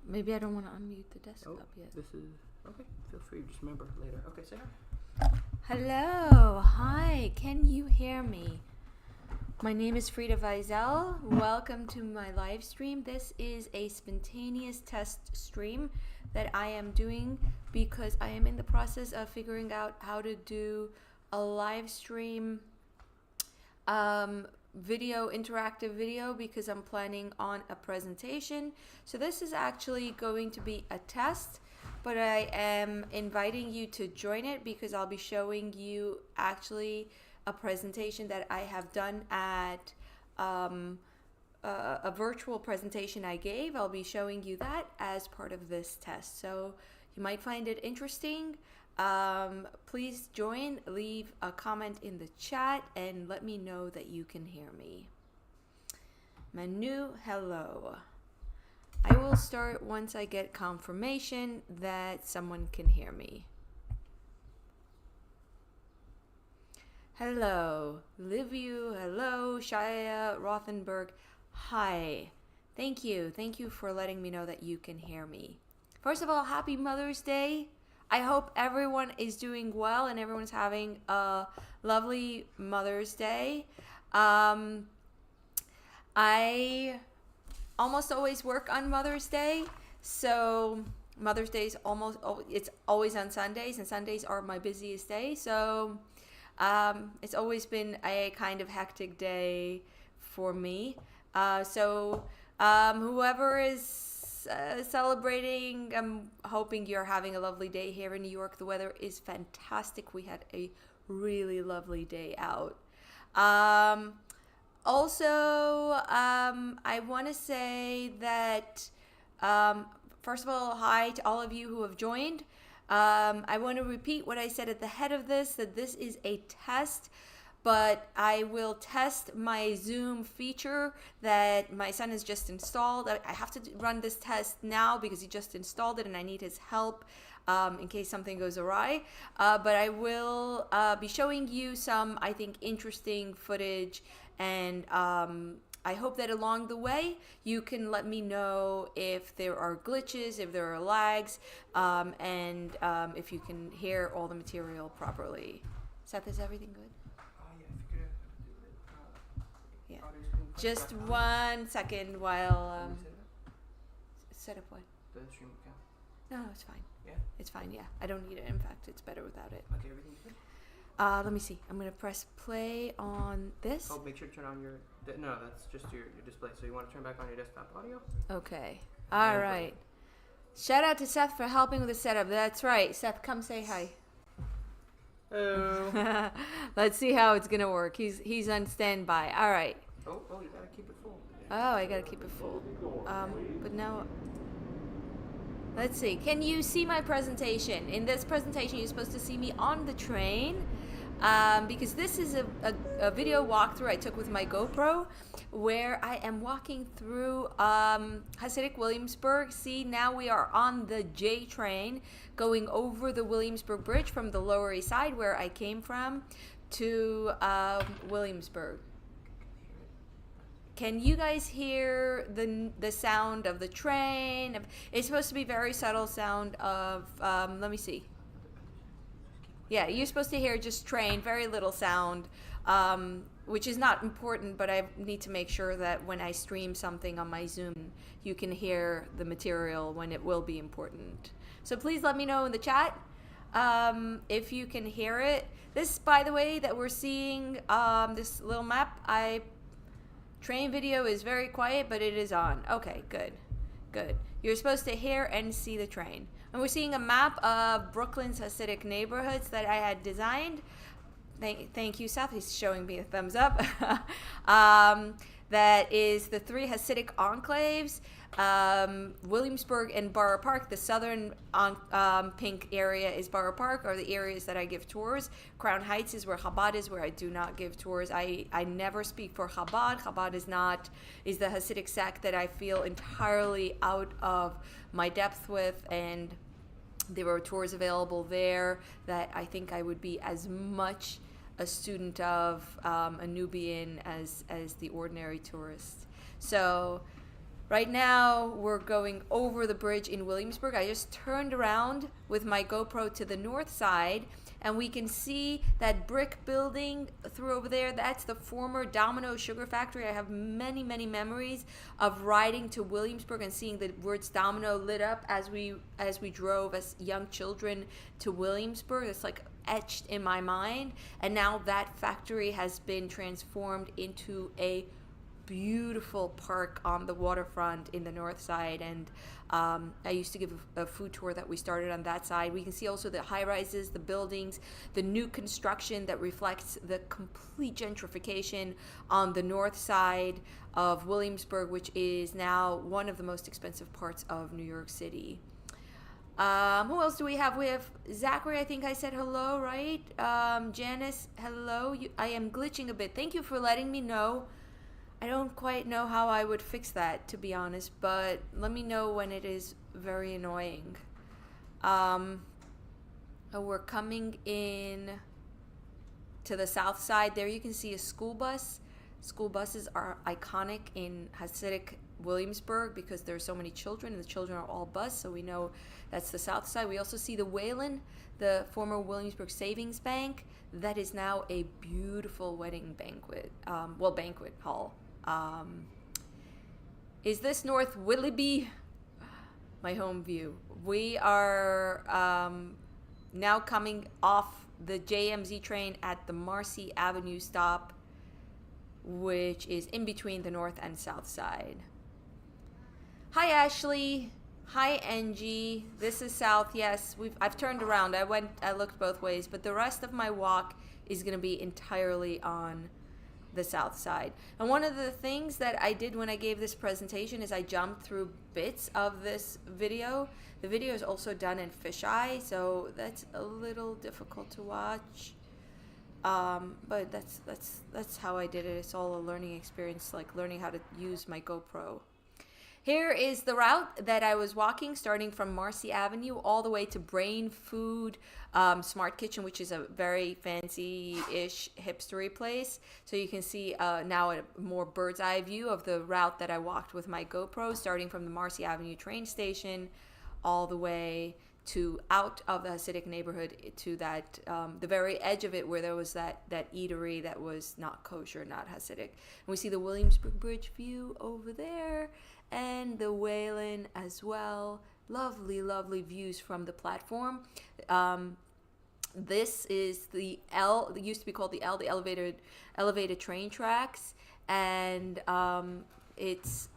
Maybe I don't want to unmute the desktop yet. This is okay. Feel free. Just remember later. Okay, say hi. Hello. Hi. Can you hear me? My name is Frida Weisel. Welcome to my live stream. This is a spontaneous test stream that I am doing because I am in the process of figuring out how to do a live stream interactive video because I'm planning on a presentation. So this is actually going to be a test, but I am inviting you to join it because I'll be showing you actually a presentation that I have done at a virtual presentation I gave. I'll be showing you that as part of this test. So you might find it interesting. Please join, leave a comment in the chat, and let me know that you can hear me. Manu, hello. I will start once I get confirmation that someone can hear me. Hello, Liviu, hello, Shaya Rothenberg, hi. Thank you for letting me know that you can hear me. First of all, happy Mother's Day. I hope everyone is doing well and everyone's having a lovely Mother's Day. I almost always work on Mother's Day, so Mother's Day is it's always on Sundays, and Sundays are my busiest day, so it's always been a kind of hectic day for me. Whoever is celebrating, I'm hoping you're having a lovely day. Here in New York, the weather is fantastic. We had a really lovely day out. I want to say that first of all, hi to all of you who have joined. I want to repeat what I said at the head of this, that this is a test, but I will test my Zoom feature that my son has just installed. I have to run this test now because he just installed it and I need his help in case something goes awry. But I will be showing you some, I think, interesting footage, and I hope that along the way you can let me know if there are glitches, if there are lags, and if you can hear all the material properly. Seth, is everything good? Yeah. Just 1 second while set up what? The stream account. No, it's fine. Yeah? It's fine, yeah. I don't need it. In fact, it's better without it. Okay, everything's good? Let me see. I'm going to press play on this. Oh, make sure to turn on your... No, that's just your display. So you want to turn back on your desktop audio? Okay. All right. Shout out to Seth for helping with the setup. That's right. Seth, come say hi. Oh. Let's see how it's going to work. He's on standby. All right. Oh, you got to keep it full. Oh, I got to keep it full. But now... Let's see. Can you see my presentation? In this presentation, you're supposed to see me on the train. Because this is a video walkthrough I took with my GoPro where I am walking through Hasidic Williamsburg. See, now we are on the J train going over the Williamsburg Bridge from the Lower East Side where I came from to Williamsburg. Can you guys hear the sound of the train? It's supposed to be very subtle sound of, let me see. Yeah, you're supposed to hear just train, very little sound, which is not important, but I need to make sure that when I stream something on my Zoom, you can hear the material when it will be important. So please let me know in the chat if you can hear it. This, by the way, that we're seeing, this little map, train video is very quiet, but it is on. Okay, good. You're supposed to hear and see the train. And we're seeing a map of Brooklyn's Hasidic neighborhoods that I had designed. Thank you, Seth. He's showing me a thumbs up. That is the 3 Hasidic enclaves, Williamsburg and Borough Park. The southern pink area is Borough Park, are the areas that I give tours. Crown Heights is where Chabad is, where I do not give tours. I never speak for Chabad. Chabad is the Hasidic sect that I feel entirely out of my depth with, and there were tours available there that I think I would be as much a student of a Nubian as the ordinary tourist. So Right now, we're going over the bridge in Williamsburg. I just turned around with my GoPro to the north side, and we can see that brick building through over there. That's the former Domino Sugar Factory. I have many, many memories of riding to Williamsburg and seeing the words Domino lit up as we drove as young children to Williamsburg. It's like etched in my mind. And now that factory has been transformed into a beautiful park on the waterfront in the north side, and I used to give a food tour that we started on that side. We can see also the high rises, the buildings, the new construction that reflects the complete gentrification on the north side of Williamsburg, which is now one of the most expensive parts of New York City. Who else do we have? We have Zachary. I think I said hello, right? Janice, hello. I am glitching a bit. Thank you for letting me know. I don't quite know how I would fix that, to be honest, but let me know when it is very annoying. We're coming in to the south side. There you can see a school bus. School buses are iconic in Hasidic Williamsburg because there are so many children, and the children are all bused, so we know that's the south side. We also see the Whalen, the former Williamsburg Savings Bank. That is now a beautiful wedding banquet hall. Is this North Willoughby? My home view. We are now coming off the JMZ train at the Marcy Avenue stop, which is in between the north and south side. Hi Ashley. Hi Angie. This is south. Yes, I've turned around. I looked both ways, but the rest of my walk is going to be entirely on the south side. And one of the things that I did when I gave this presentation is I jumped through bits of this video. The video is also done in fisheye, so that's a little difficult to watch. But that's how I did it. It's all a learning experience, like learning how to use my GoPro. Here is the route that I was walking, starting from Marcy Avenue all the way to Brain Food Smart Kitchen, which is a very fancy-ish hipstery place. So you can see now a more bird's eye view of the route that I walked with my GoPro, starting from the Marcy Avenue train station all the way to out of the Hasidic neighborhood to that the very edge of it where there was that eatery that was not kosher, not Hasidic. And we see the Williamsburg Bridge view over there, and the Whalen as well. Lovely, lovely views from the platform. This is the L. It used to be called the L, the elevated train tracks, and it's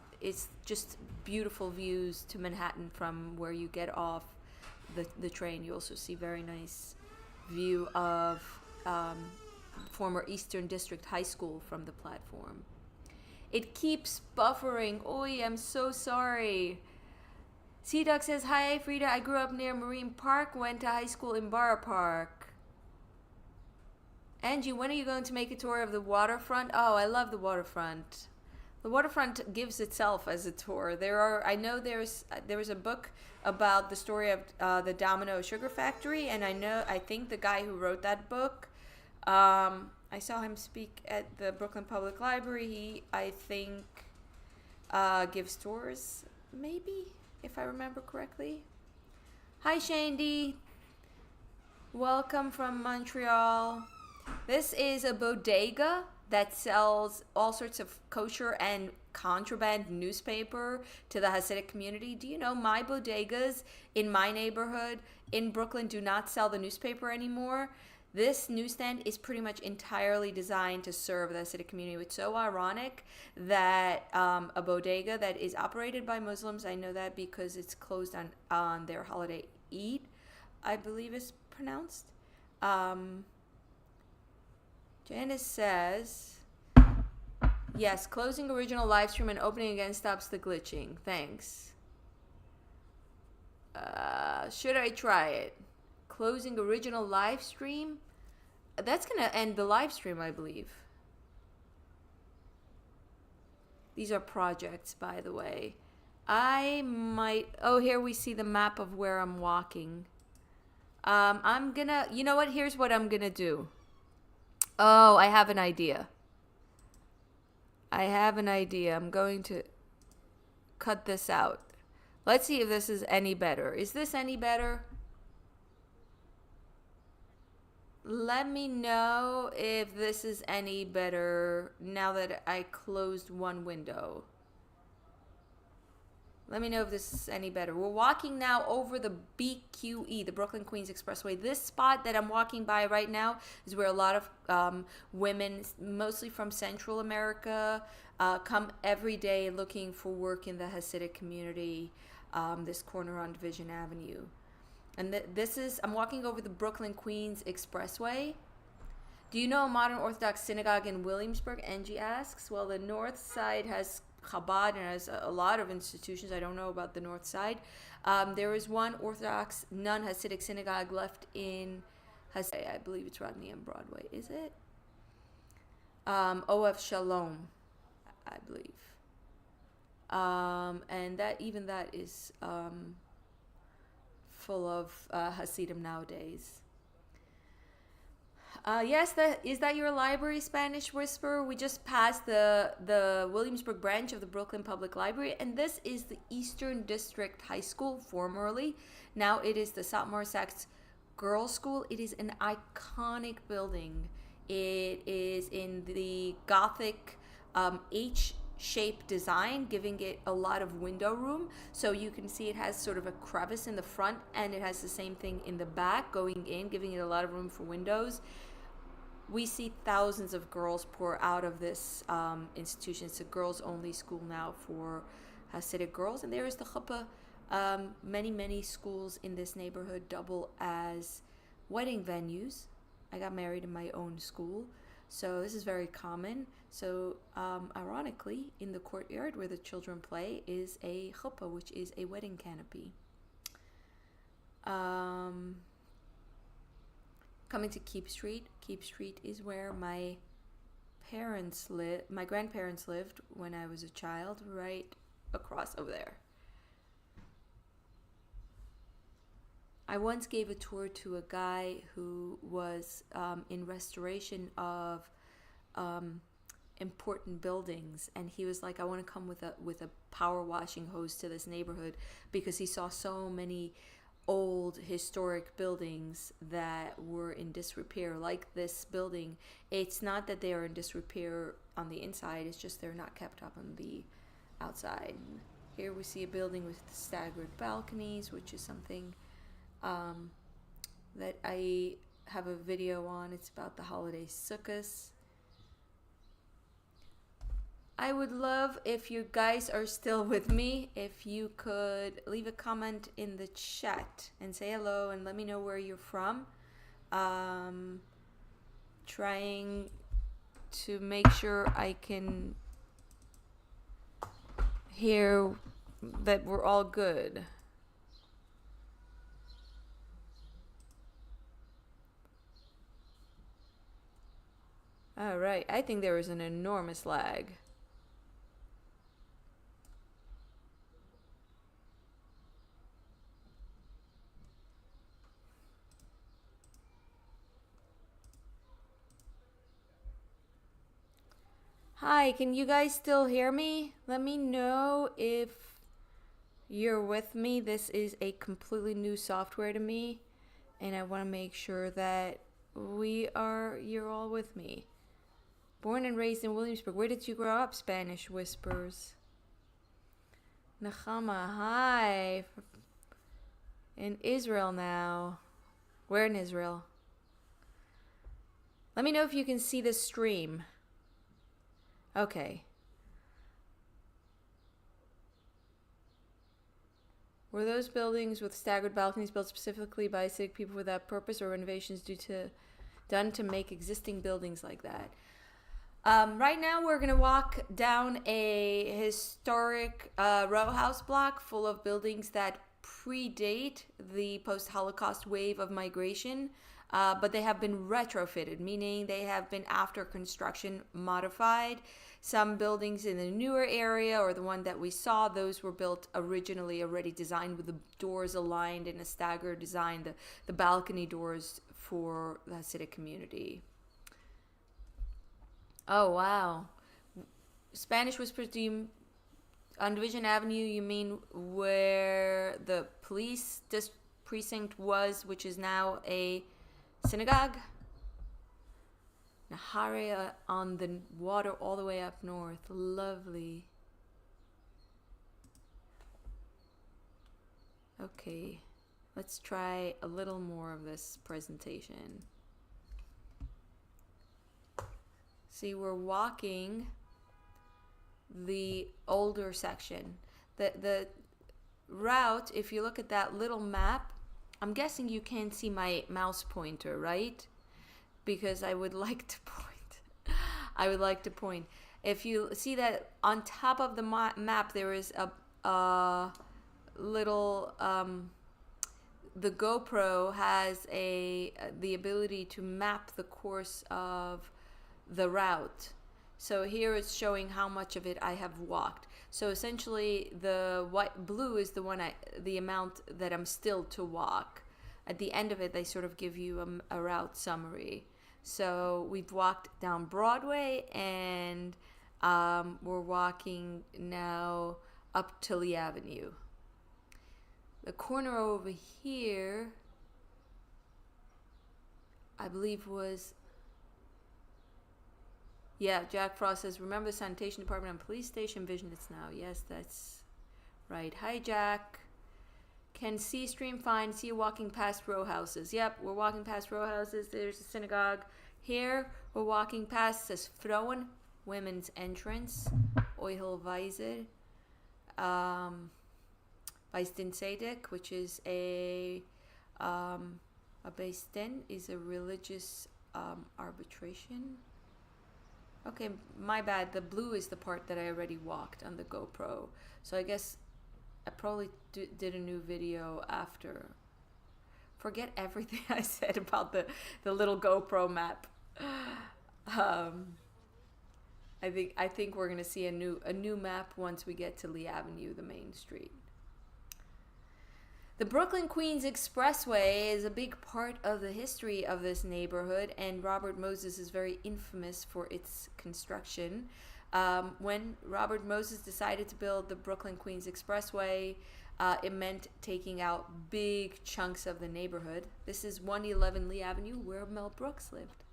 just beautiful views to Manhattan from where you get off the train. You also see very nice view of former Eastern District High School from the platform. It keeps buffering. Oy, I'm so sorry. Sea-Duck says, hi, Frida. I grew up near Marine Park, went to high school in Borough Park. Angie, when are you going to make a tour of the waterfront? Oh, I love the waterfront. The waterfront gives itself as a tour. There was a book about the story of the Domino Sugar Factory, and I think the guy who wrote that book, I saw him speak at the Brooklyn Public Library. He, I think, gives tours, maybe, if I remember correctly. Hi, Shandy. Welcome from Montreal. This is a bodega that sells all sorts of kosher and contraband newspaper to the Hasidic community. Do you know my bodegas in my neighborhood in Brooklyn do not sell the newspaper anymore? This newsstand is pretty much entirely designed to serve the Hasidic community. It's so ironic that a bodega that is operated by Muslims, I know that because it's closed on their holiday Eid, I believe is pronounced. Janice says, yes, closing original live stream and opening again stops the glitching. Thanks. Should I try it? Closing original live stream? That's going to end the live stream, I believe. These are projects, by the way. I might... Oh, here we see the map of where I'm walking. I'm going to... You know what? Here's what I'm going to do. Oh, I have an idea. I'm going to... cut this out. Let's see if this is any better. Is this any better? Let me know if this is any better now that I closed one window. Let me know if this is any better. We're walking now over the BQE, the Brooklyn Queens Expressway. This spot that I'm walking by right now is where a lot of women, mostly from Central America, come every day looking for work in the Hasidic community, this corner on Division Avenue. And I'm walking over the Brooklyn Queens Expressway. Do you know a modern Orthodox synagogue in Williamsburg? Angie asks. Well, the north side has Chabad and has a lot of institutions. I don't know about the north side. There is one Orthodox non-Hasidic synagogue left in Hasidic. I believe it's Rodney on Broadway. Is it? OF Shalom, I believe. And that is full of Hasidim nowadays. Yes, is that your library, Spanish Whisperer? We just passed the Williamsburg branch of the Brooklyn Public Library, and this is the Eastern District High School, formerly. Now it is the Satmar Sachs Girls' School. It is an iconic building. It is in the Gothic H-shaped design, giving it a lot of window room. So you can see it has sort of a crevice in the front, and it has the same thing in the back going in, giving it a lot of room for windows. We see thousands of girls pour out of this institution. It's a girls-only school now for Hasidic girls. And there is the chuppah. Many schools in this neighborhood double as wedding venues. I got married in my own school, so this is very common. So ironically, in the courtyard where the children play is a chuppah, which is a wedding canopy. Coming to Keep Street. Keep Street is where my grandparents lived when I was a child, right across over there. I once gave a tour to a guy who was in restoration of important buildings, and he was like, I want to come with a power washing hose to this neighborhood because he saw so many old historic buildings that were in disrepair, like this building. It's not that they are in disrepair on the inside, it's just they're not kept up on the outside. Here we see a building with staggered balconies, which is something that I have a video on. It's about the holiday Sukkot. I would love if you guys are still with me, if you could leave a comment in the chat and say hello and let me know where you're from. Trying to make sure I can hear that we're all good. All right, I think there is an enormous lag. Hi, can you guys still hear me? Let me know if you're with me. This is a completely new software to me, and I want to make sure that you're all with me. Born and raised in Williamsburg. Where did you grow up, Spanish Whispers? Nechama, hi. In Israel now. Where in Israel? Let me know if you can see this stream. Okay. Were those buildings with staggered balconies built specifically by Hasidic people for that purpose, or renovations done to make existing buildings like that? Right now we're going to walk down a historic row house block full of buildings that predate the post-Holocaust wave of migration, but they have been retrofitted, meaning they have been after construction modified. Some buildings in the newer area, or the one that we saw, those were built originally already designed with the doors aligned in a staggered design, the balcony doors for the Hasidic community. Oh, wow. Spanish Whispers, On Division Avenue, you mean where the police precinct was, which is now a synagogue? Naharea on the water all the way up north. Lovely. Okay, let's try a little more of this presentation. See, we're walking the older section. The route, if you look at that little map, I'm guessing you can't see my mouse pointer, right? Because I would like to point. I would like to point. If you see that on top of the map, there is a little, the GoPro has the ability to map the course of the route. So here it's showing how much of it I have walked. So essentially the blue is the amount that I'm still to walk. At the end of it, they sort of give you a route summary. So we've walked down Broadway, and we're walking now up to Lee Avenue. The corner over here, I believe was, yeah, Jack Frost says, remember the sanitation department and police station vision, it's now. Yes, that's right. Hi, Jack. Can see stream fine. See you walking past row houses. Yep, we're walking past row houses. There's a synagogue. Here, we're walking past, says Frauen, women's entrance. Oihelweiser. Beis Sedic, which is a Beis Din is a religious arbitration. Okay, my bad. The blue is the part that I already walked on the GoPro. So I guess I probably did a new video after. Forget everything I said about the little GoPro map. I think we're gonna see a new map once we get to Lee Avenue, the main street. The Brooklyn-Queens Expressway is a big part of the history of this neighborhood, and Robert Moses is very infamous for its construction. When Robert Moses decided to build the Brooklyn-Queens Expressway, it meant taking out big chunks of the neighborhood. This is 111 Lee Avenue, where Mel Brooks lived.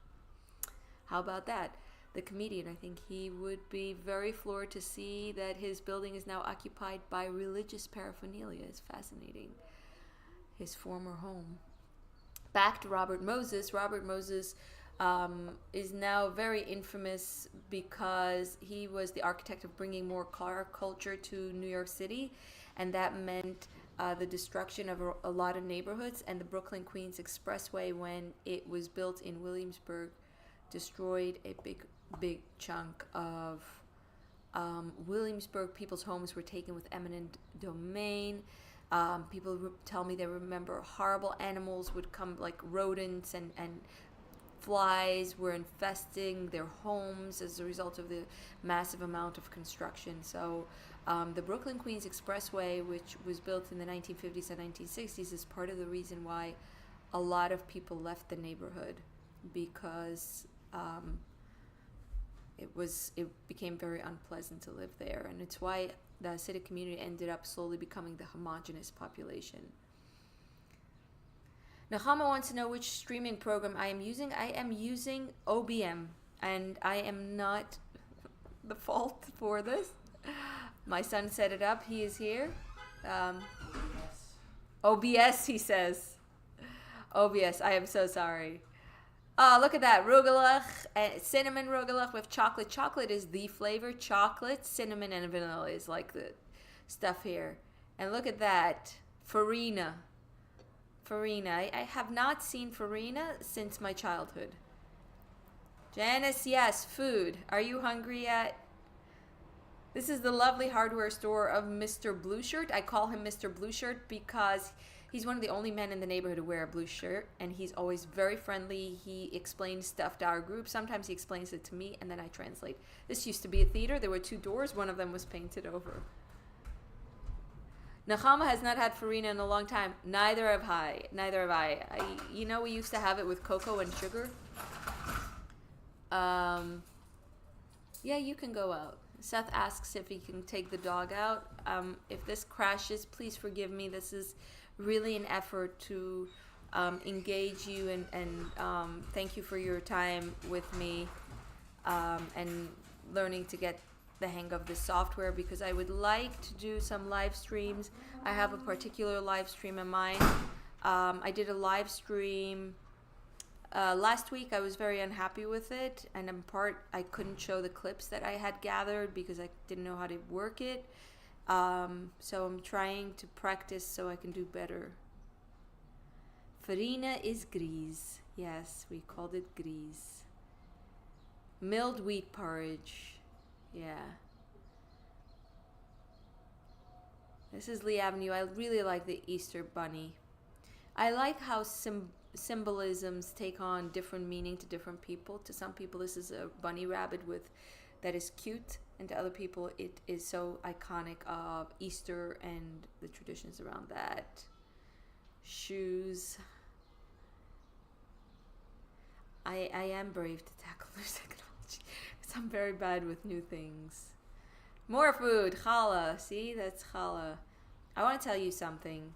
How about that? The comedian, I think he would be very floored to see that his building is now occupied by religious paraphernalia. It's fascinating. His former home. Back to Robert Moses. Robert Moses is now very infamous because he was the architect of bringing more car culture to New York City, and that meant the destruction of a lot of neighborhoods. And the Brooklyn-Queens Expressway, when it was built in Williamsburg, destroyed a big chunk of Williamsburg. People's homes were taken with eminent domain. People tell me they remember horrible animals would come, like rodents and flies were infesting their homes as a result of the massive amount of construction. So the Brooklyn-Queens Expressway, which was built in the 1950s and 1960s, is part of the reason why a lot of people left the neighborhood, because it became very unpleasant to live there, and it's why the Hasidic community ended up slowly becoming the homogenous population. Nahama wants to know which streaming program I am using. I am using OBM, and I am not the fault for this. My son set it up. He is here. OBS, he says. OBS, I am so sorry. Oh, look at that. Rugelach, cinnamon rugelach with chocolate. Chocolate is the flavor. Chocolate, cinnamon, and vanilla is like the stuff here. And look at that. Farina. Farina. I have not seen farina since my childhood. Janice, yes, food. Are you hungry yet? This is the lovely hardware store of Mr. Blue Shirt. I call him Mr. Blue Shirt because he's one of the only men in the neighborhood to wear a blue shirt, and he's always very friendly. He explains stuff to our group. Sometimes he explains it to me, and then I translate. This used to be a theater. There were 2 doors. One of them was painted over. Nechama has not had farina in a long time. Neither have I. You know, we used to have it with cocoa and sugar. Yeah, you can go out. Seth asks if he can take the dog out. If this crashes, please forgive me. This is really an effort to engage you and thank you for your time with me and learning to get the hang of this software, because I would like to do some live streams. I have a particular live stream in mind. I did a live stream last week. I was very unhappy with it, and in part I couldn't show the clips that I had gathered because I didn't know how to work it. So I'm trying to practice so I can do better. Farina is gris. Yes, we called it gris. Milled wheat porridge. Yeah. This is Lee Avenue. I really like the Easter bunny. I like how symbolisms take on different meaning to different people. To some people, this is a bunny rabbit that is cute, and to other people, it is so iconic of Easter and the traditions around that. Shoes. I am brave to tackle new technology because I'm very bad with new things. More food, challah. See, that's challah. I want to tell you something.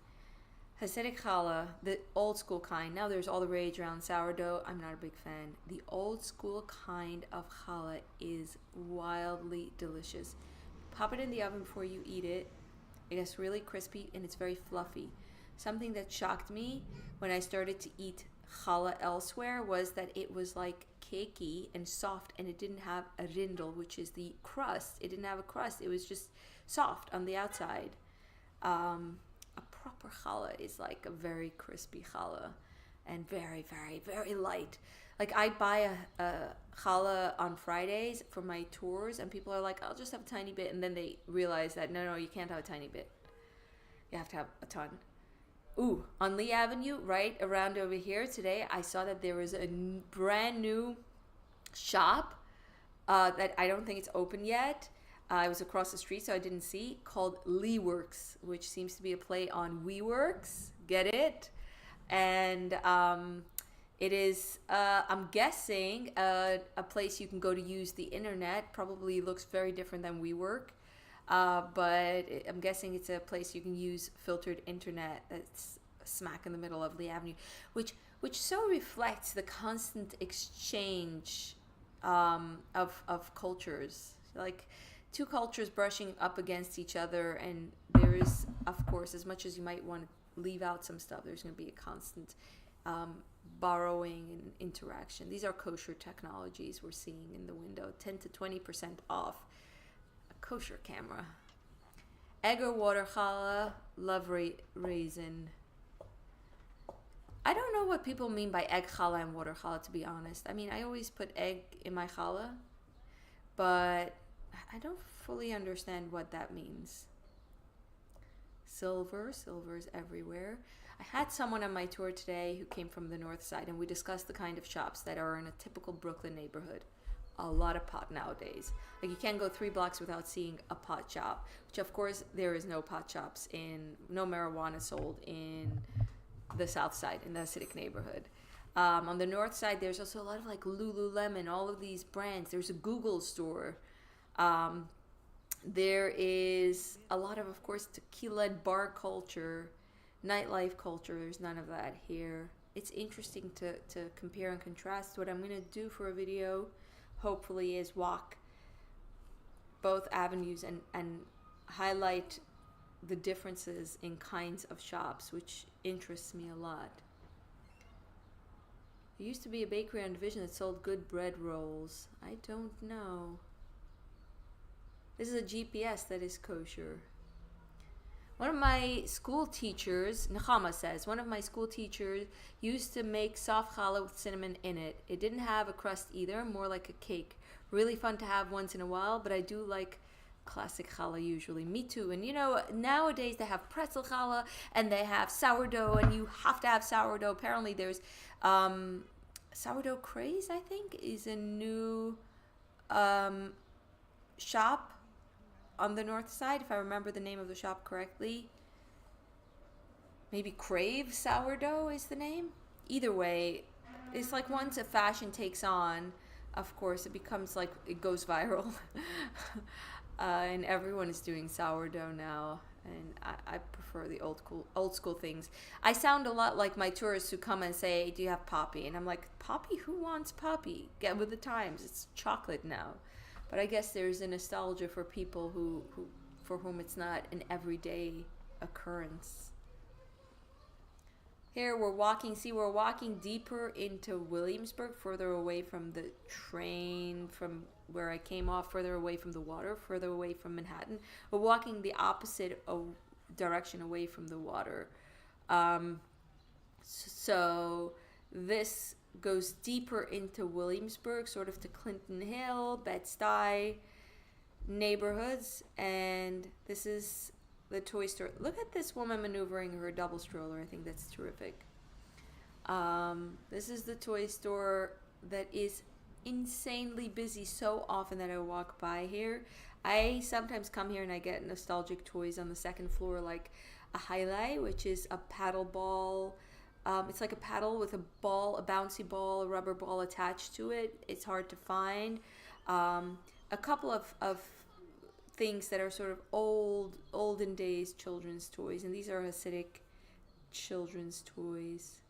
Hasidic challah, the old school kind. Now there's all the rage around sourdough. I'm not a big fan. The old school kind of challah is wildly delicious. Pop it in the oven before you eat it. It gets really crispy and it's very fluffy. Something that shocked me when I started to eat challah elsewhere was that it was like cakey and soft, and it didn't have a rindel, which is the crust. It didn't have a crust. It was just soft on the outside. A proper challah is like a very crispy challah and very, very, very light. Like I buy a challah on Fridays for my tours, and people are like, I'll just have a tiny bit, and then they realize that no, you can't have a tiny bit. You have to have a ton. Ooh, on Lee Avenue, right around over here today, I saw that there was a brand new shop that I don't think it's open yet. I was across the street, so I didn't see, called Lee Works, which seems to be a play on WeWorks. Get it? And it is, I'm guessing, a place you can go to use the internet. Probably looks very different than WeWork. But I'm guessing it's a place you can use filtered internet that's smack in the middle of Lee Avenue, which so reflects the constant exchange of cultures, like two cultures brushing up against each other. And there is, of course, as much as you might want to leave out some stuff, there's going to be a constant borrowing and interaction. These are kosher technologies we're seeing in the window, 10 to 20% off. Kosher camera. Egg or water challah, love raisin. I don't know what people mean by egg challah and water challah, to be honest. I mean, I always put egg in my challah, but I don't fully understand what that means. Silver is everywhere. I had someone on my tour today who came from the north side, and we discussed the kind of shops that are in a typical Brooklyn neighborhood. A lot of pot nowadays. Like you can't go 3 blocks without seeing a pot shop, which of course there is no pot shops no marijuana sold in the south side, in the Hasidic neighborhood. On the north side, there's also a lot of like Lululemon, all of these brands. There's a Google store. There is a lot of course, tequila and bar culture, nightlife culture. There's none of that here. It's interesting to compare and contrast. What I'm going to do for a video, hopefully, is walk both avenues and highlight the differences in kinds of shops, which interests me a lot. There used to be a bakery on Division that sold good bread rolls. I don't know. This is a GPS that is kosher. One of my school teachers, Nechama says, one of my school teachers used to make soft challah with cinnamon in it. It didn't have a crust either, more like a cake. Really fun to have once in a while, but I do like classic challah usually. Me too. And you know, nowadays they have pretzel challah and they have sourdough, and you have to have sourdough. Apparently there's sourdough craze, I think, is a new shop on the north side, if I remember the name of the shop correctly. Maybe Crave Sourdough is the name. Either way, it's like once a fashion takes on, of course, it becomes like it goes viral, and everyone is doing sourdough now. And I prefer the old school things. I sound a lot like my tourists who come and say, "Do you have poppy?" And I'm like, "Poppy? Who wants poppy? Get with the times. It's chocolate now." But I guess there's a nostalgia for people who for whom it's not an everyday occurrence. Here we're walking deeper into Williamsburg, further away from the train, from where I came off, further away from the water, further away from Manhattan. We're walking the opposite direction away from the water. So this goes deeper into Williamsburg, sort of to Clinton Hill, Bed-Stuy neighborhoods, and this is the toy store. Look at this woman maneuvering her double stroller. I think that's terrific. This is the toy store that is insanely busy so often that I walk by here. I sometimes come here and I get nostalgic toys on the second floor, like a highlight, which is a paddle ball. It's like a paddle with a ball, a bouncy ball, a rubber ball attached to it. It's hard to find. A couple of things that are sort of olden days children's toys, and these are Hasidic children's toys.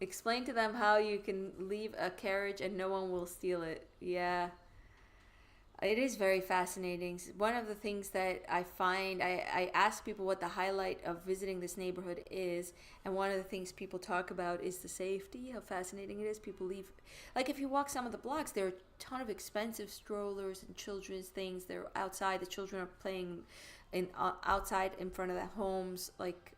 Explain to them how you can leave a carriage and no one will steal it. Yeah. It is very fascinating. One of the things that I find, I ask people what the highlight of visiting this neighborhood is, and one of the things people talk about is the safety, how fascinating it is. People leave, like if you walk some of the blocks, there are a ton of expensive strollers and children's things. They're outside. The children are playing outside in front of the homes, like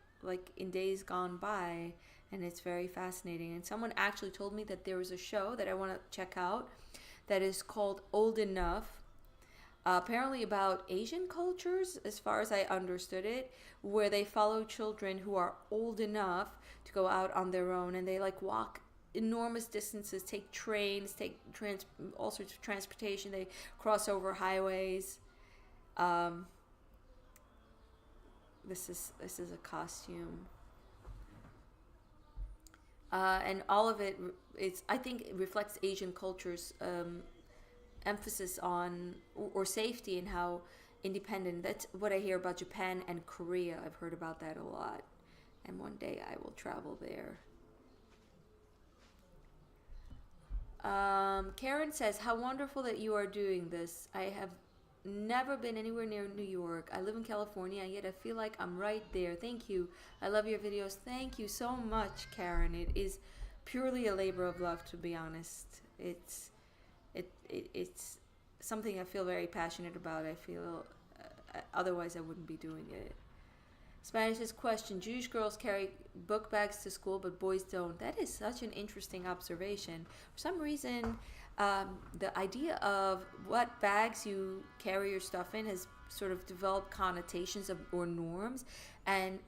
in days gone by, and it's very fascinating. And someone actually told me that there was a show that I want to check out that is called Old Enough. Apparently about Asian cultures, as far as I understood it, where they follow children who are old enough to go out on their own, and they like walk enormous distances, take trains, take all sorts of transportation. They cross over highways. This is a costume, and all of it I think it reflects Asian cultures. Emphasis on or safety and how independent. That's what I hear about Japan and Korea. I've heard about that a lot, and one day I will travel there. Karen says, how wonderful that you are doing this. I have never been anywhere near New York. I live in California, and yet I feel like I'm right there. Thank you. I love your videos. Thank you so much, Karen. It is purely a labor of love, to be honest. It's something I feel very passionate about. I feel otherwise I wouldn't be doing it. Spanish's question: Jewish girls carry book bags to school, but boys don't. That is such an interesting observation. For some reason, the idea of what bags you carry your stuff in has sort of developed connotations or norms, and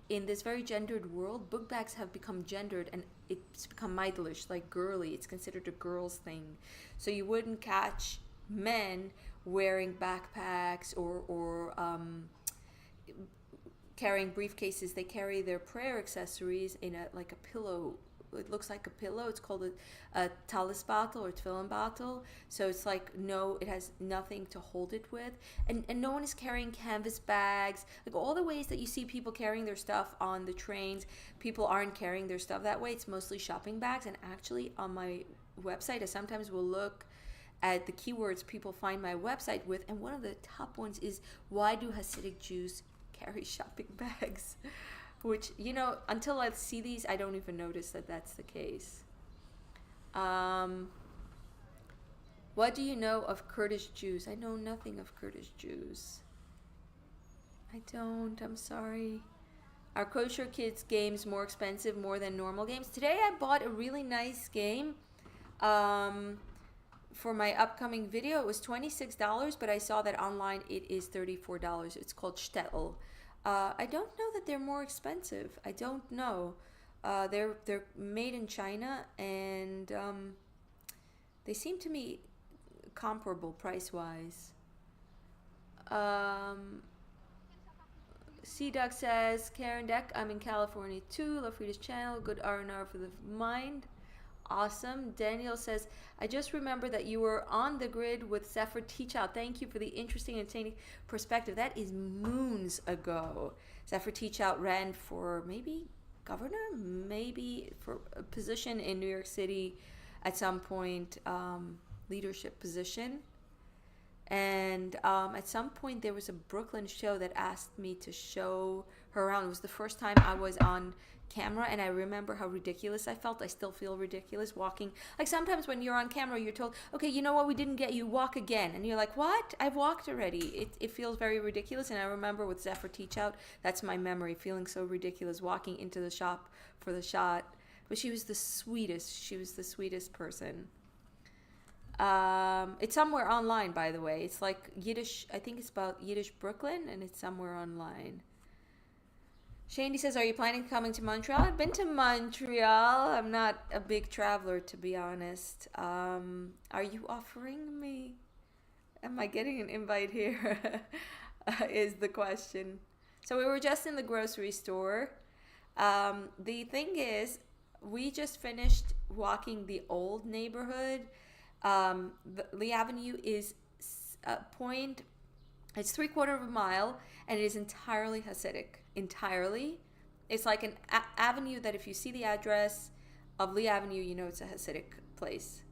in this very gendered world, book bags have become gendered, and it's become meidlish, like girly. It's considered a girl's thing. So you wouldn't catch men wearing backpacks or carrying briefcases. They carry their prayer accessories in like a pillow. It looks like a pillow. It's called a talis bottle or tefillin bottle. So it's like, no, it has nothing to hold it with. And no one is carrying canvas bags. Like all the ways that you see people carrying their stuff on the trains, people aren't carrying their stuff that way. It's mostly shopping bags. And actually on my website, I sometimes will look at the keywords people find my website with. And one of the top ones is, why do Hasidic Jews carry shopping bags? Which, until I see these, I don't even notice that that's the case. What do you know of Kurdish Jews? I know nothing of Kurdish Jews. I don't. I'm sorry. Are kosher kids games more expensive more than normal games? Today I bought a really nice game for my upcoming video. It was $26, but I saw that online it is $34. It's called Shtetl. I don't know that they're more expensive. I don't know. They're made in China, and they seem to me comparable price-wise. Sea Duck says, Karen Deck, I'm in California too. Love Frida's channel. Good R&R for the mind. Awesome. Daniel says, I just remember that you were on the grid with Zephyr Teach Out. Thank you for the interesting and entertaining perspective. That is moons ago. Zephyr Teach Out ran for maybe governor, maybe for a position in New York City at some point, leadership position. And at some point there was a Brooklyn show that asked me to show her around. It was the first time I was on camera, and I remember how ridiculous I felt. I still feel ridiculous walking. Like sometimes when you're on camera, you're told, okay, you know what, we didn't get you, walk again. And you're like, what? I've walked already. It feels very ridiculous. And I remember with Zephyr Teach Out, that's my memory, feeling so ridiculous walking into the shop for the shot. But she was the sweetest. She was the sweetest person. It's somewhere online, by the way. It's like Yiddish, I think it's about Yiddish Brooklyn, and it's somewhere online. Shandy says, are you planning on coming to Montreal? I've been to Montreal. I'm not a big traveler, to be honest. Are you offering me? Am I getting an invite here? Is the question. So we were just in the grocery store. The thing is, we just finished walking the old neighborhood. Lee Avenue is a point, it's 3/4 of a mile, and it is entirely Hasidic. Entirely. It's like an avenue that if you see the address of Lee Avenue, you know it's a Hasidic place.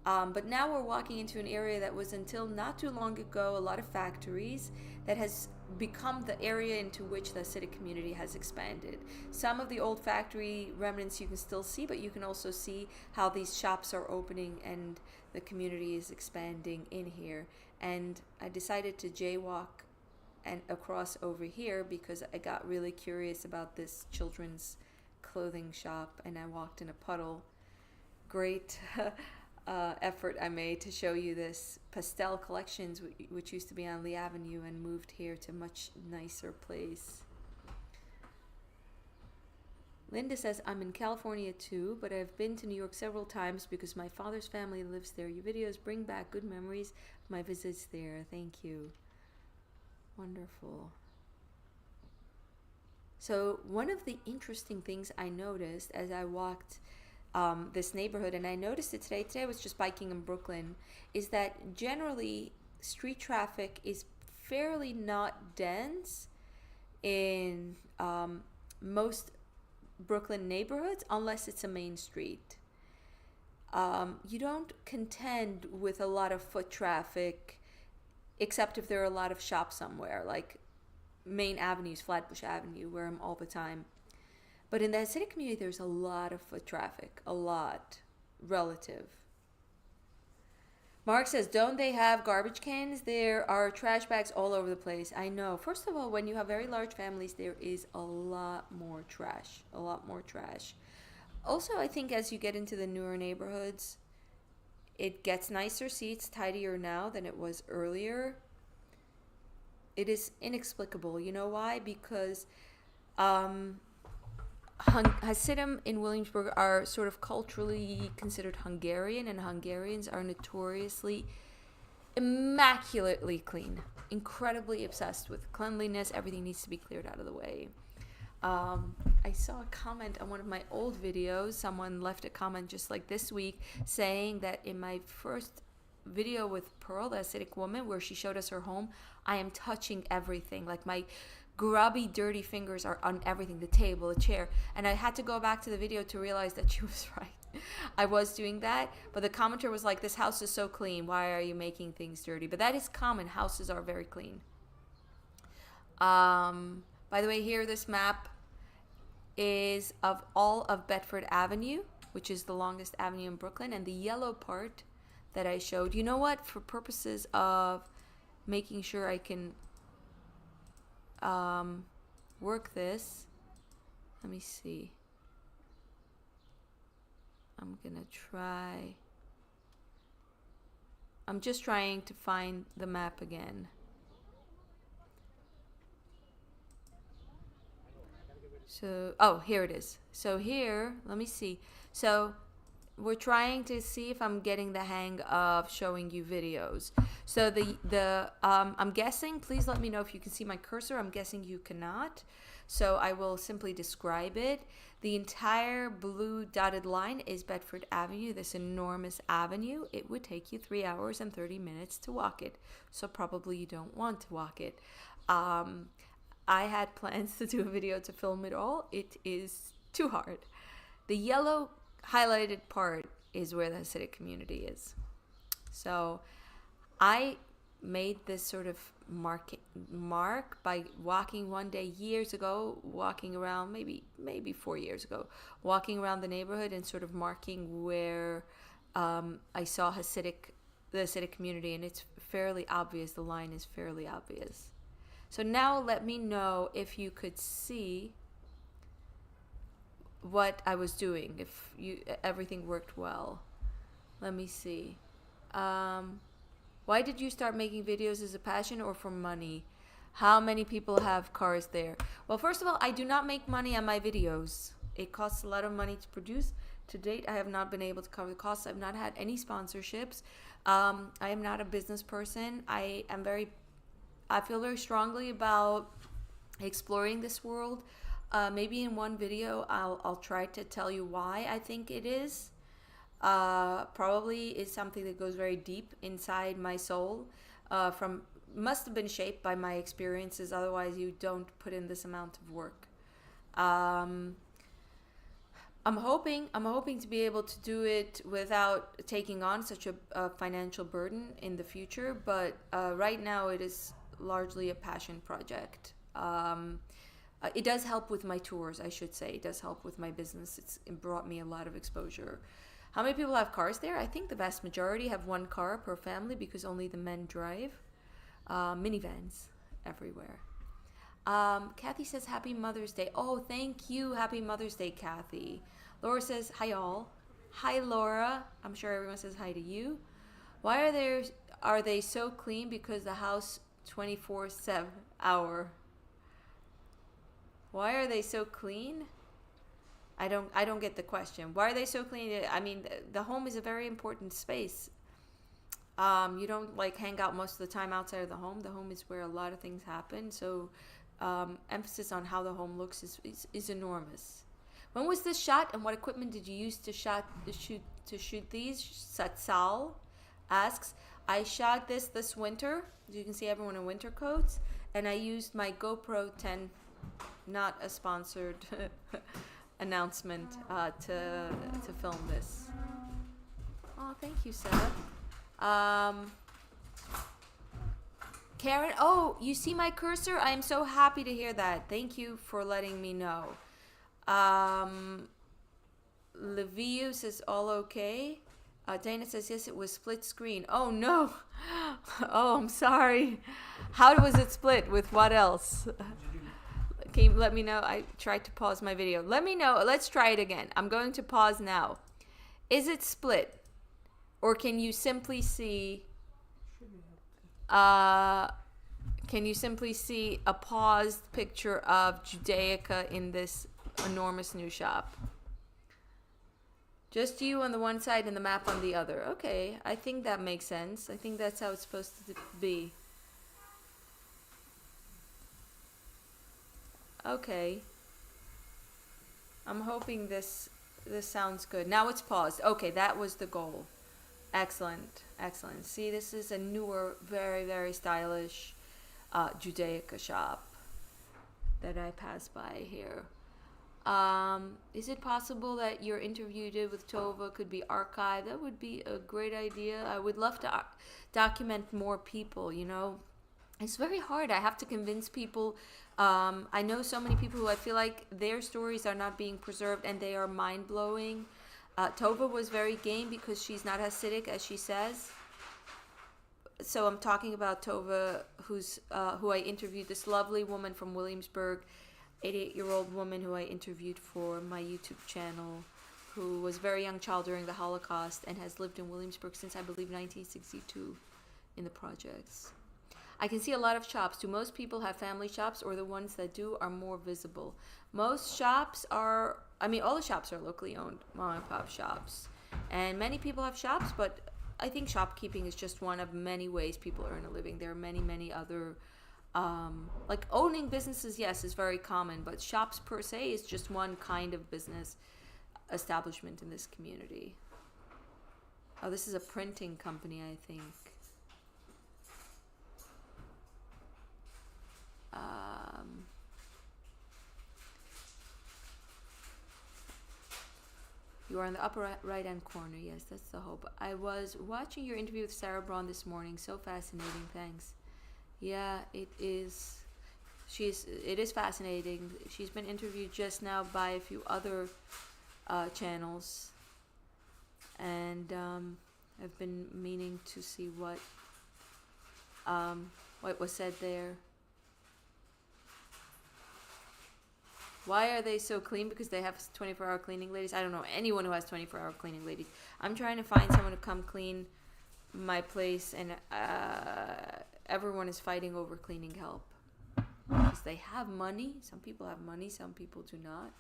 But now we're walking into an area that was until not too long ago a lot of factories that has become the area into which the Hasidic community has expanded. Some of the old factory remnants you can still see, but you can also see how these shops are opening and the community is expanding in here. And I decided to jaywalk and across over here because I got really curious about this children's clothing shop, and I walked in a puddle. Great effort I made to show you this pastel collections, which used to be on Lee Avenue and moved here to a much nicer place. Linda says, I'm in California too, but I've been to New York several times because my father's family lives there. Your videos bring back good memories of my visits there. Thank you. Wonderful. So one of the interesting things I noticed as I walked this neighborhood, and I noticed it today I was just biking in Brooklyn, is that generally street traffic is fairly not dense in most Brooklyn neighborhoods unless it's a main street. You don't contend with a lot of foot traffic except if there are a lot of shops somewhere, like main avenues, Flatbush Avenue, where I'm all the time. But in the Hasidic community, there's a lot of foot traffic, a lot, relative. Mark says, don't they have garbage cans? There are trash bags all over the place. I know. First of all, when you have very large families, there is a lot more trash, a lot more trash. Also, I think as you get into the newer neighborhoods, it gets nicer seats, tidier now than it was earlier. It is inexplicable. You know why? Because Hasidim in Williamsburg are sort of culturally considered Hungarian, and Hungarians are notoriously immaculately clean, incredibly obsessed with cleanliness. Everything needs to be cleared out of the way. I saw a comment on one of my old videos. Someone left a comment just like this week saying that in my first video with Pearl, the Hasidic woman, where she showed us her home, I am touching everything. Like my grubby, dirty fingers are on everything, the table, the chair. And I had to go back to the video to realize that she was right. I was doing that, but the commenter was like, this house is so clean. Why are you making things dirty? But that is common. Houses are very clean. By the way, here this map is of all of Bedford Avenue, which is the longest avenue in Brooklyn, and the yellow part that I showed. You know what? For purposes of making sure I can work this, let me see. I'm gonna try. I'm just trying to find the map again. So, oh, here it is. So here, let me see. So we're trying to see if I'm getting the hang of showing you videos. So I'm guessing, please let me know if you can see my cursor. I'm guessing you cannot. So I will simply describe it. The entire blue dotted line is Bedford Avenue, this enormous avenue. It would take you 3 hours and 30 minutes to walk it. So probably you don't want to walk it. I had plans to do a video to film it all. It is too hard. The yellow highlighted part is where the Hasidic community is. So I made this sort of mark by walking one day years ago, walking around maybe 4 years ago, walking around the neighborhood and sort of marking where I saw the Hasidic community, and it's fairly obvious. The line is fairly obvious. So now let me know if you could see what I was doing, if everything worked well. Let me see. Why did you start making videos as a passion or for money? How many people have cars there? Well, first of all, I do not make money on my videos. It costs a lot of money to produce. To date, I have not been able to cover the costs. I've not had any sponsorships. I am not a business person. I feel very strongly about exploring this world. Maybe in one video, I'll try to tell you why I think it is. Probably is something that goes very deep inside my soul. Must have been shaped by my experiences. Otherwise, you don't put in this amount of work. I'm hoping to be able to do it without taking on such a financial burden in the future. But right now, it is largely a passion project. It does help with my tours, I should say. It does help with my business. It brought me a lot of exposure. How many people have cars there? I think the vast majority have one car per family because only the men drive. Minivans everywhere. Kathy says, Happy Mother's Day. Oh, thank you. Happy Mother's Day, Kathy. Laura says, hi, all. Hi, Laura. I'm sure everyone says hi to you. Why are they so clean? Because the house 24/7 hour. Why are they so clean? I don't get the question. Why are they so clean? I mean, the home is a very important space. You don't like hang out most of the time outside of the home. The home is where a lot of things happen. So emphasis on how the home looks is enormous. When was this shot, and what equipment did you use to shoot these? Satsal asks. I shot this winter. As you can see, everyone in winter coats, and I used my GoPro 10. Not a sponsored announcement to film this. Oh, thank you, Seth. Karen, oh, you see my cursor? I am so happy to hear that. Thank you for letting me know. Leviu says all okay. Dana says yes, it was split screen. Oh no. Oh, I'm sorry. How was it split? With what else? Can you let me know? I tried to pause my video. Let me know. Let's try it again. I'm going to pause now. Is it split? Or can you simply see a paused picture of Judaica in this enormous new shop? Just you on the one side and the map on the other. Okay, I think that makes sense. I think that's how it's supposed to be. Okay. I'm hoping this sounds good. Now it's paused. Okay, that was the goal. Excellent. Excellent. See, this is a newer, very, very stylish Judaica shop that I passed by here. Is it possible that your interview you did with Tova could be archived? That would be a great idea. I would love to document more people, you know. It's very hard. I have to convince people. I know so many people who I feel like their stories are not being preserved, and they are mind-blowing. Tova was very game because she's not Hasidic, as she says. So I'm talking about Tova, who I interviewed, this lovely woman from Williamsburg, 88-year-old woman who I interviewed for my YouTube channel, who was a very young child during the Holocaust and has lived in Williamsburg since, I believe, 1962 in the projects. I can see a lot of shops. Do most people have family shops, or the ones that do are more visible? Most shops are, all the shops are locally owned mom and pop shops. And many people have shops, but I think shopkeeping is just one of many ways people earn a living. There are many other, like owning businesses, yes, is very common, but shops per se is just one kind of business establishment in this community. Oh, this is a printing company, I think. You are in the upper right hand corner. Yes, that's the hope. I was watching your interview with Sarah Braun this morning. So fascinating. Thanks. Yeah, it is. It is fascinating. She's been interviewed just now by a few other channels, and I've been meaning to see what was said there. Why are they so clean? Because they have 24-hour cleaning ladies. I don't know anyone who has 24-hour cleaning ladies. I'm trying to find someone to come clean my place, and everyone is fighting over cleaning help. Because they have money. Some people have money, some people do not.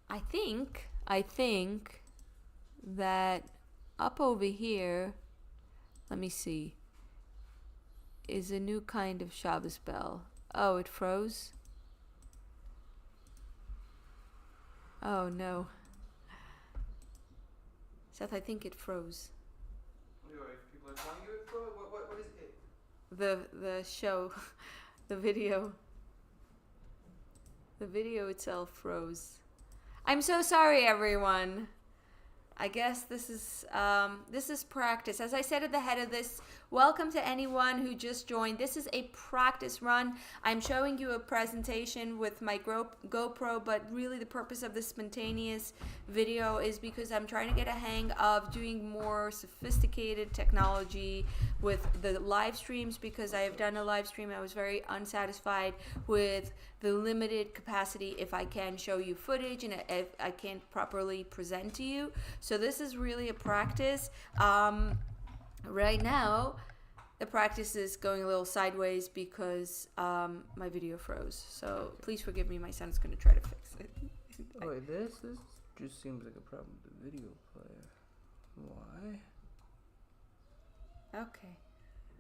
I think that up over here, let me see, is a new kind of Shabbos bell. Oh, it froze? Oh no. Seth, I think it froze. People are telling you it froze? What is it? The show, the video itself froze. I'm so sorry, everyone. I guess this is practice. As I said at the head of this, welcome to anyone who just joined. This is a practice run. I'm showing you a presentation with my GoPro, but really the purpose of this spontaneous video is because I'm trying to get a hang of doing more sophisticated technology with the live streams, because I have done a live stream. I was very unsatisfied with the limited capacity if I can show you footage and if I can't properly present to you. So this is really a practice. Right now, the practice is going a little sideways because my video froze. So please forgive me. My son's going to try to fix it. Oh, wait, this just seems like a problem with the video player. Why? Okay.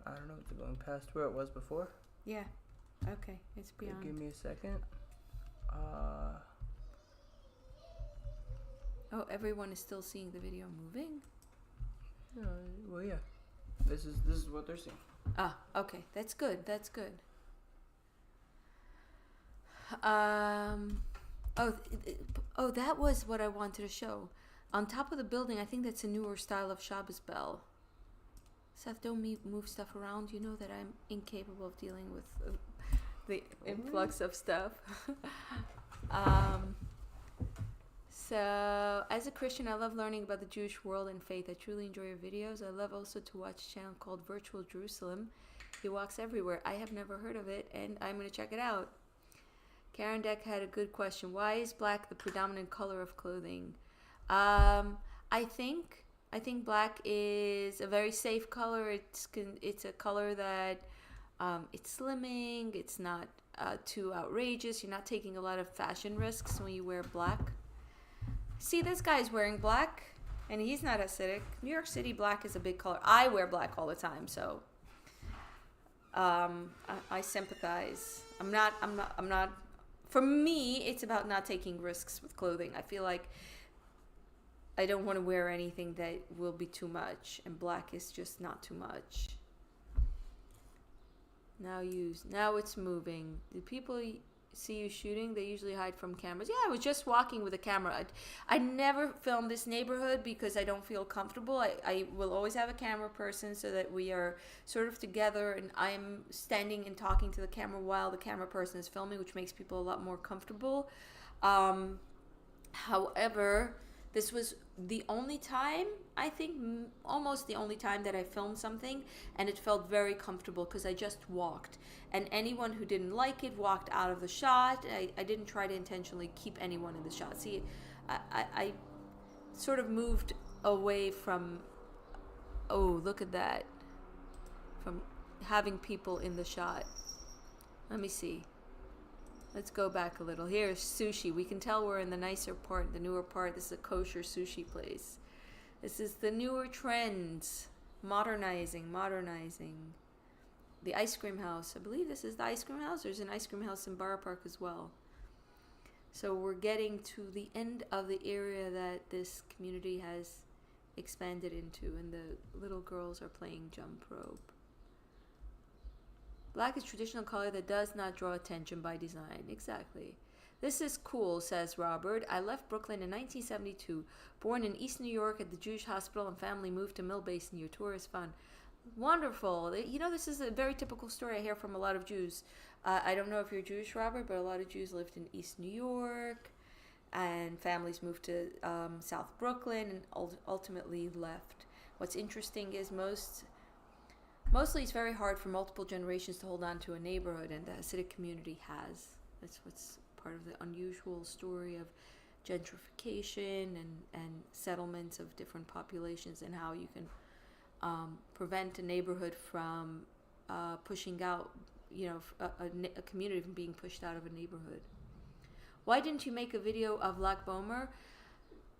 I don't know. It's going past where it was before. Yeah. Okay. It's beyond. Give me a second. Oh, everyone is still seeing the video moving? Well, yeah. This is what they're seeing. Ah, okay. That's good. That's good. Oh, that was what I wanted to show. On top of the building, I think that's a newer style of Shabbos bell. Seth, don't move stuff around. You know that I'm incapable of dealing with the influx of stuff. So, as a Christian, I love learning about the Jewish world and faith. I truly enjoy your videos. I love also to watch a channel called Virtual Jerusalem. He walks everywhere. I have never heard of it, and I'm going to check it out. Karen Deck had a good question. Why is black the predominant color of clothing? I think black is a very safe color. It's a color that it's slimming. It's not too outrageous. You're not taking a lot of fashion risks when you wear black. See, this guy's wearing black, and he's not Hasidic. New York City, black is a big color. I wear black all the time, so I sympathize. I'm not. For me, it's about not taking risks with clothing. I feel like I don't want to wear anything that will be too much, and black is just not too much. Now it's moving. Do people see you shooting? They usually hide from cameras. Yeah, I was just walking with a camera. I never film this neighborhood because I don't feel comfortable. I will always have a camera person so that we are sort of together, and I'm standing and talking to the camera while the camera person is filming, which makes people a lot more comfortable. However, this was the only time, I think almost the only time that I filmed something and it felt very comfortable because I just walked. And anyone who didn't like it walked out of the shot. I didn't try to intentionally keep anyone in the shot. See, I sort of moved away from, oh, look at that, from having people in the shot. Let me see. Let's go back a little. Here's sushi. We can tell we're in the nicer part, the newer part. This is a kosher sushi place. This is the newer trends. Modernizing. The ice cream house. I believe this is the ice cream house. There's an ice cream house in Borough Park as well. So we're getting to the end of the area that this community has expanded into, and the little girls are playing jump rope. Black is traditional color that does not draw attention by design. Exactly. This is cool, says Robert. I left Brooklyn in 1972. Born in East New York at the Jewish hospital, and family moved to Mill Basin. Your tour is fun. Wonderful. You know, this is a very typical story I hear from a lot of Jews. I don't know if you're Jewish, Robert, but a lot of Jews lived in East New York, and families moved to South Brooklyn and ultimately left. What's interesting is mostly it's very hard for multiple generations to hold on to a neighborhood, and the Hasidic community has. That's what's part of the unusual story of gentrification and settlements of different populations, and how you can prevent a neighborhood from pushing out, a community from being pushed out of a neighborhood. Why didn't you make a video of Lag Bomer?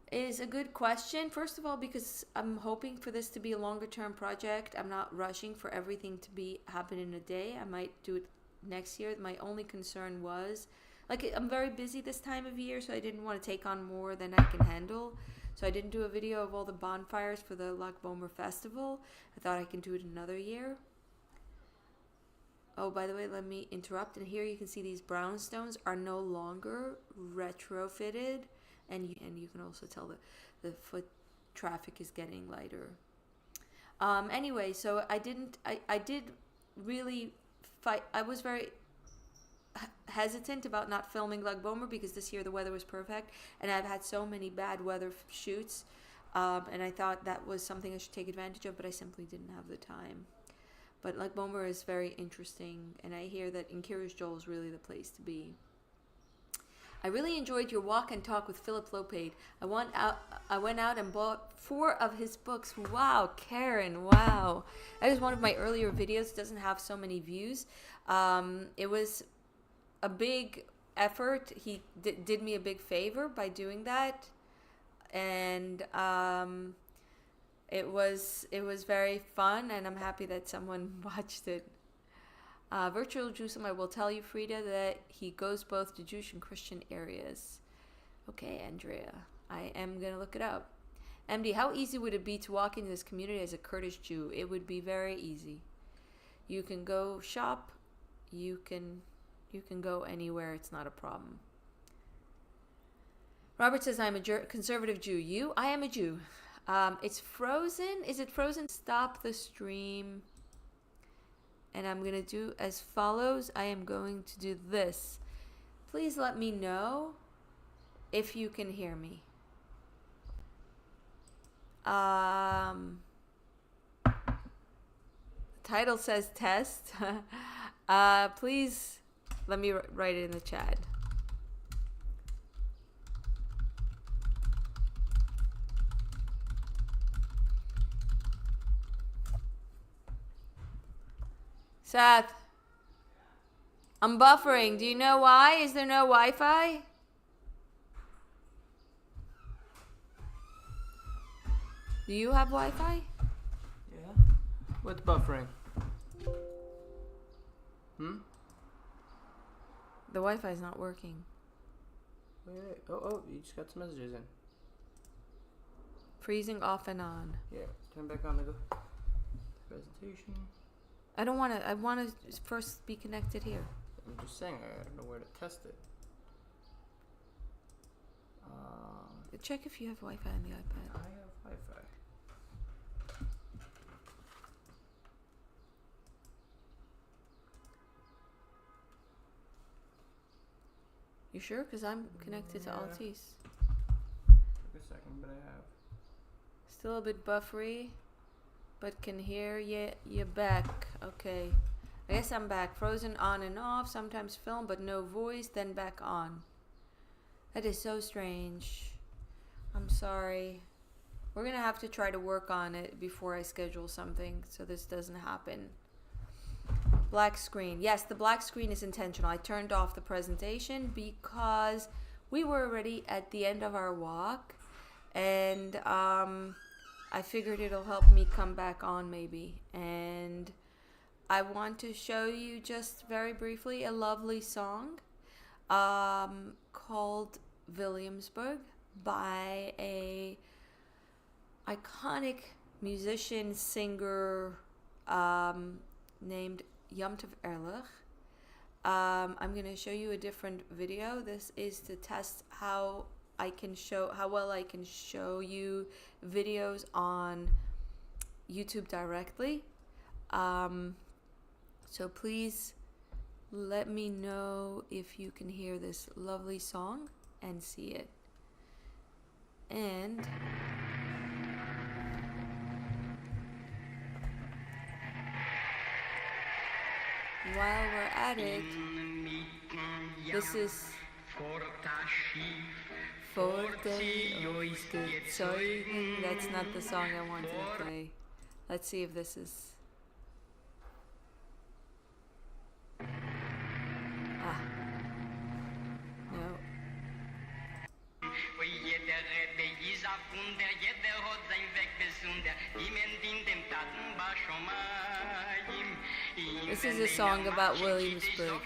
Is a good question. First of all, because I'm hoping for this to be a longer term project. I'm not rushing for everything to happen in a day. I might do it next year. My only concern was, I'm very busy this time of year, so I didn't want to take on more than I can handle. So I didn't do a video of all the bonfires for the Lag Bomer festival. I thought I can do it another year. Oh, by the way, let me interrupt. And here you can see these brownstones are no longer retrofitted. And you can also tell the foot traffic is getting lighter. Anyway, so I did really fight. I was very hesitant about not filming Lag Bomer because this year the weather was perfect. And I've had so many bad weather shoots. And I thought that was something I should take advantage of, but I simply didn't have the time. But Lag Bomer is very interesting. And I hear that in Kiryas Joel is really the place to be. I really enjoyed your walk and talk with Philip Lopate. I went out and bought 4 of his books. Wow, Karen, wow. That is one of my earlier videos. It doesn't have so many views. It was a big effort. He did me a big favor by doing that. And it was very fun, and I'm happy that someone watched it. Virtual Jerusalem, I will tell you, Frida, that he goes both to Jewish and Christian areas. Okay, Andrea, I am going to look it up. MD, how easy would it be to walk into this community as a Kurdish Jew? It would be very easy. You can go shop. You can go anywhere. It's not a problem. Robert says, I'm a conservative Jew. You? I am a Jew. It's frozen. Is it frozen? Stop the stream. And I'm going to do as follows. I am going to do this. Please let me know if you can hear me. Title says test. Please let me write it in the chat. Seth, I'm buffering. Do you know why? Is there no Wi-Fi? Do you have Wi-Fi? Yeah. What's buffering? The Wi-Fi is not working. Wait. Oh, you just got some messages in. Freezing off and on. Yeah, turn back on the presentation. I don't want to. I want to first be connected here. I'm just saying, I don't know where to test it. Check if you have Wi-Fi on the iPad. I have Wi-Fi. You sure? Because I'm connected to Altice. Took a second, but I have. Still a bit buffery, but can hear you. You're back. Okay. I guess I'm back. Frozen on and off. Sometimes film, but no voice. Then back on. That is so strange. I'm sorry. We're going to have to try to work on it before I schedule something so this doesn't happen. Black screen. Yes, the black screen is intentional. I turned off the presentation because we were already at the end of our walk, and I figured it'll help me come back on maybe. And I want to show you just very briefly a lovely song called Williamsburg by a iconic musician, singer named Yomtov Erlich. I'm going to show you a different video. This is to test how well I can show you videos on YouTube directly. So please let me know if you can hear this lovely song and see it. And while we're at it, this is That's not the song I wanted to play. Let's see if this is. No. This is a song about Williamsburg.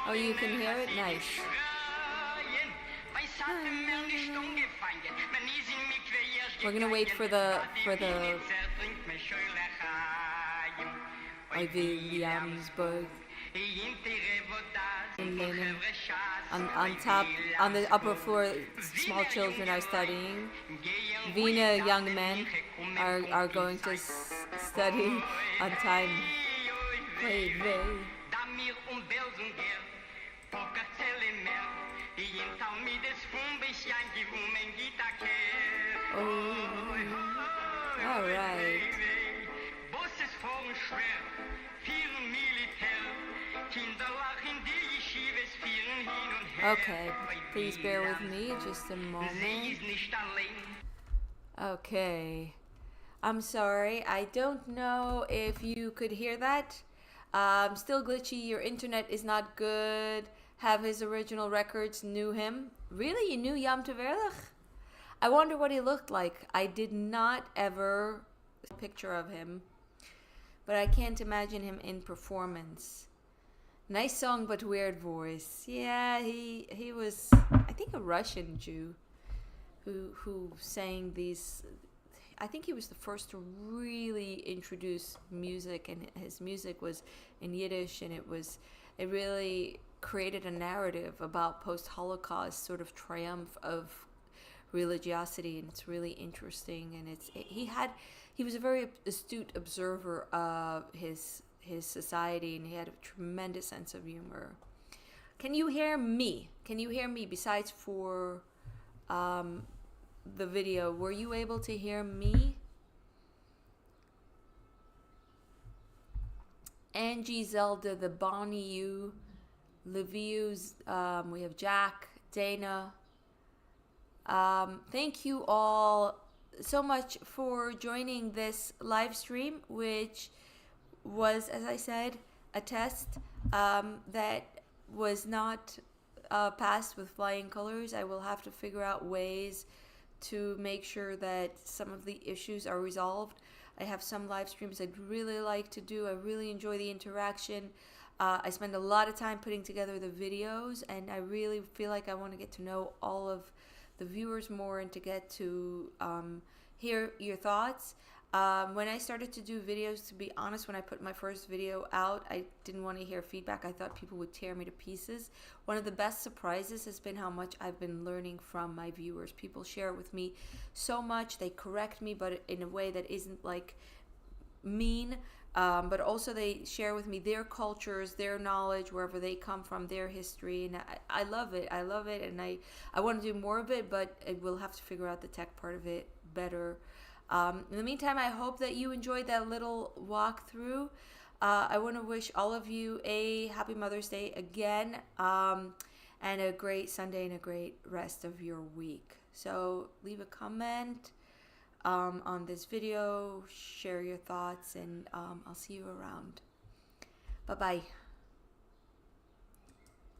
Oh, you can hear it? Nice. We're gonna wait for the Williamsburg. And then on top, on the upper floor, small children are studying. Wiener young men are going to study on time. All right. Okay, please bear with me just a moment. Okay. I'm sorry. I don't know if you could hear that. Still glitchy. Your internet is not good. Have his original records. Knew him. Really? You knew Yomtov Erlich? I wonder what he looked like. I did not ever see a picture of him, but I can't imagine him in performance. Nice song, but weird voice. Yeah, he was, I think, a Russian Jew who sang these. I think he was the first to really introduce music, and his music was in Yiddish, and it really created a narrative about post-Holocaust sort of triumph of religiosity, and it's really interesting. And he was a very astute observer of his society, and he had a tremendous sense of humor. Can you hear me? Besides for the video, were you able to hear me? Angie, Zelda, the Bonnie U, Livius, we have Jack, Dana. Thank you all so much for joining this live stream, which was, as I said, a test that was not passed with flying colors. I will have to figure out ways to make sure that some of the issues are resolved. I have some live streams I'd really like to do. I really enjoy the interaction. I spend a lot of time putting together the videos, and I really feel like I want to get to know all of the viewers more and to get to hear your thoughts. When I started to do videos, to be honest, when I put my first video out, I didn't want to hear feedback. I thought people would tear me to pieces. One of the best surprises has been how much I've been learning from my viewers. People share with me so much. They correct me, but in a way that isn't like mean. But also they share with me their cultures, their knowledge, wherever they come from, their history. And I love it. And I want to do more of it, but we'll have to figure out the tech part of it better. In the meantime, I hope that you enjoyed that little walkthrough. I want to wish all of you a happy Mother's Day again. And and a great Sunday and a great rest of your week. So leave a comment on this video, share your thoughts, and I'll see you around. Bye-bye.